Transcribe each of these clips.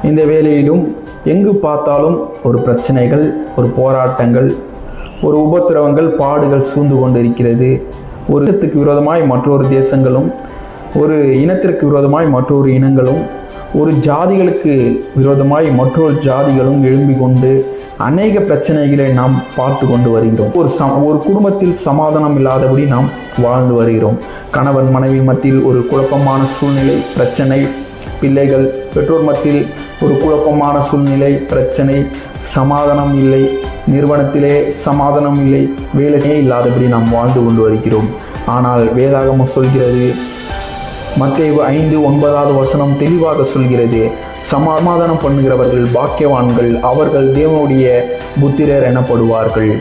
இந்த வேளையிலும் எங்கு பார்த்தாலும் ஒரு பிரச்சனைகள், ஒரு போராட்டங்கள், ஒரு உபத்திரவங்கள், பாடுகள் சூழ்ந்து கொண்டிருக்கிறது. ஒரு தேசத்துக்கு விரோதமாய் மற்றொரு தேசங்களும், ஒரு இனத்திற்கு விரோதமாய் மற்றொரு இனங்களும், ஒரு ஜாதிகளுக்கு விரோதமாய் மற்றொரு ஜாதிகளும் எழும்பிக் கொண்டு அநேக பிரச்சனைகளை நாம் பார்த்து கொண்டு வருகிறோம். ஒரு குடும்பத்தில் சமாதானம் இல்லாதபடி நாம் வாழ்ந்து வருகிறோம். கணவன் மனைவி மத்தியில் ஒரு குழப்பமான சூழ்நிலை, பிரச்சனை, பிள்ளைகள் பெற்றோர் மத்தியில் ஒரு குழப்பமான சூழ்நிலை, பிரச்சனை, சமாதானம் இல்லை, நிறுவனத்திலே சமாதானம் இல்லை, வேலையே இல்லாதபடி நாம் வாழ்ந்து கொண்டு வருகிறோம். ஆனால் வேதாகமம் சொல்கிறது, மத்தேயு 5:9 தெளிவாக சொல்கிறது, சமாதானம் பண்ணுகிறவர்கள் பாக்கியவான்கள், அவர்கள் தேவனுடைய புத்திரர் எனப்படுவார்கள்.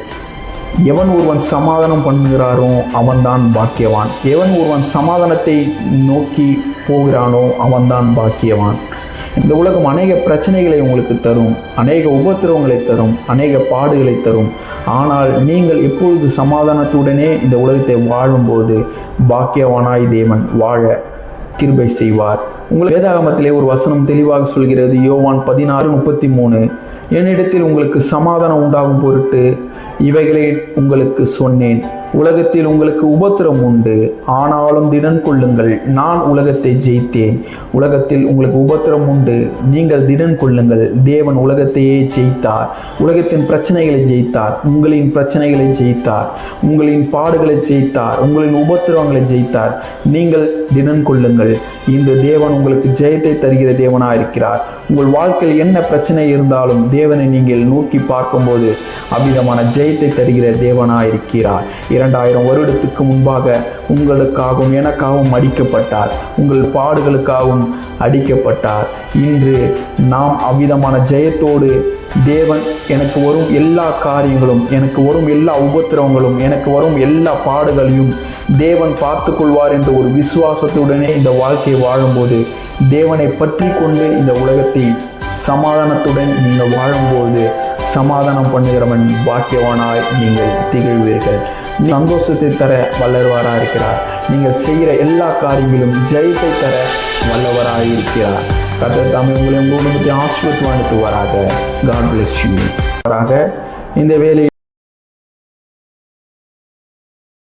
எவன் ஒருவன் சமாதானம் பண்ணுகிறானோ அவன்தான் பாக்கியவான். எவன் ஒருவன் சமாதானத்தை நோக்கி போகிறானோ அவன்தான் பாக்கியவான். இந்த உலகம் அநேக பிரச்சனைகளை உங்களுக்கு தரும், அநேக உபத்திரவங்களை தரும், அநேக பாடுகளை தரும். ஆனால் நீங்கள் எப்பொழுது சமாதானத்துடனே இந்த உலகத்தை வாழும்போது பாக்கியவானாய் தேவன் வாழ கிருபை செய்வார். உங்கள் வேதாகமத்திலே ஒரு வசனம் தெளிவாக சொல்கிறது, யோவான் 16:33, என்னிடத்தில் உங்களுக்கு சமாதானம் உண்டாகும் பொருட்டு இவைகளை உங்களுக்கு சொன்னேன். உலகத்தில் உங்களுக்கு உபத்திரம் உண்டு, ஆனாலும் திடன் கொள்ளுங்கள், நான் உலகத்தை ஜெயித்தேன். உலகத்தில் உங்களுக்கு உபத்திரம் உண்டு, நீங்கள் திடன் கொள்ளுங்கள், தேவன் உலகத்தையே ஜெயித்தார். உலகத்தின் பிரச்சனைகளை ஜெயித்தார், உங்களின் பிரச்சனைகளை ஜெயித்தார், உங்களின் பாடுகளை ஜெயித்தார், உங்களின் உபத்திரவங்களை ஜெயித்தார். நீங்கள் திடன் கொள்ளுங்கள். இந்த தேவன் உங்களுக்கு ஜெயத்தை தருகிற தேவனாக இருக்கிறார். உங்கள் வாழ்க்கையில் என்ன பிரச்சனை இருந்தாலும் தேவனை நீங்கள் நோக்கி பார்க்கும்போது அவ்விதமான ஜெயத்தை தருகிற தேவனாக இருக்கிறார். 2000 வருடத்துக்கு முன்பாக உங்களுக்காகவும் எனக்காகவும் அடிக்கப்பட்டார், உங்கள் பாடுகளுக்காகவும் அடிக்கப்பட்டார். இன்று நாம் அவ்விதமான ஜெயத்தோடு தேவன் எனக்கு வரும் எல்லா காரியங்களும், எனக்கு வரும் எல்லா உபத்திரவங்களும், எனக்கு வரும் எல்லா பாடுகளையும் தேவன் பார்த்து கொள்வார் என்ற ஒரு விசுவாசத்துடனே இந்த வாழ்க்கையை வாழும்போது, தேவனை பற்றி கொண்டு இந்த உலகத்தை சமாதானத்துடன் நீங்கள் வாழும்போது சமாதானம் பண்ணுகிறவன் பாக்கியவானாய் நீங்கள் திகழ்வீர்கள். சந்தோஷத்தை தர வல்லவராக இருக்கிறார். நீங்கள் செய்கிற எல்லா காரியங்களும் ஜெயத்தை தர வல்லவராக இருக்கிறார். கர்த்தர் தாமே உங்களை உங்கள் குடும்பத்தை ஆசீர்வதித்து வராக. God bless you. இந்த வேலை